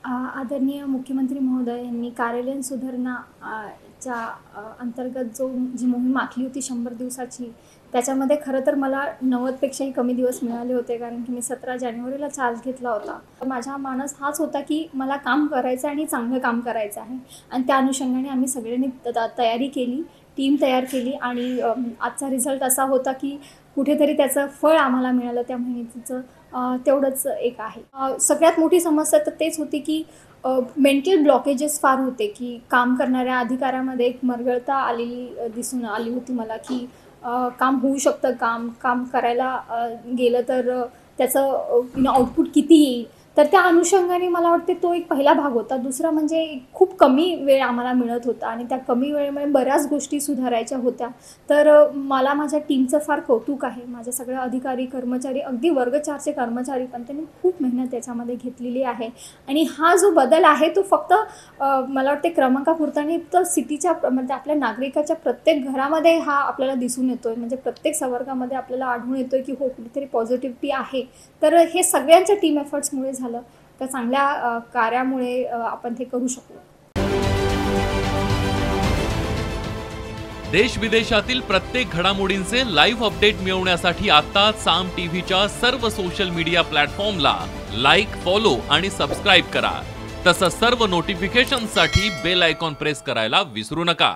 आदरणीय मुख्यमंत्री महोदय यांनी कार्यालयीन सुधारणा च्या अंतर्गत जी मोहीम आखली होती 100 दिवसाची, त्याच्यामध्ये खरं तर मला 90पेक्षाही कमी दिवस मिळाले होते, कारण की मी 17 जानेवारीला चार्ज घेतला होता. माझा मानस हाच होता की मला काम करायचं आणि चांगलं काम करायचं आहे आणि त्या अनुषंगाने आम्ही सगळ्यांनी तयारी केली, टीम तयार केली आणि आजचा रिझल्ट असा होता की कुठेतरी त्याचं फळ आम्हाला मिळालं त्या मेहनतीचं. तेवढंच एक आहे. सगळ्यात मोठी समस्या तर तेच होती की मेंटल ब्लॉकेजेस फार होते, की काम करणाऱ्या अधिकाऱ्यामध्ये एक मरगळता दिसून आली होती मला, की काम होऊ शकतं, काम करायला गेलं तर त्याचं आउटपुट किती येईल. तर त्या अनुषंगाने मला वाटते तो एक पहिला भाग होता. दुसरा म्हणजे खूप कमी वेळ आम्हाला मिळत होता आणि त्या कमी वेळेमुळे बऱ्याच गोष्टी सुधारायच्या होत्या. तर मला माझ्या टीमचं फार कौतुक आहे. माझे सगळे अधिकारी, कर्मचारी, अगदी वर्ग 4चे कर्मचारी पण त्यांनी खूप मेहनत त्याच्यामध्ये घेतलेली आहे आणि हा जो बदल आहे तो फक्त मला वाटते क्रमांकापुरता नाही, तर सिटीच्या म्हणजे आपल्या नागरिकाच्या प्रत्येक घरामध्ये हा आपल्याला दिसून येतो आहे. म्हणजे प्रत्येक संवर्गामध्ये आपल्याला आढळून येतो आहे की हो, कुठेतरी पॉझिटिव्हिटी आहे. तर हे सगळ्यांच्या टीम एफर्ट्समुळे झालं. त्या चांगल्या कार्यामुळे आपण ते करू शकलो. देश विदेशातील प्रत्येक घडामोडींचे लाईव्ह अपडेट मिळवण्यासाठी आता साम टीव्हीच्या सर्व सोशल मीडिया प्लॅटफॉर्मला लाईक, फॉलो आणि सबस्क्राईब करा. तसंच सर्व नोटिफिकेशनसाठी बेल आयकॉन प्रेस करायला विसरू नका.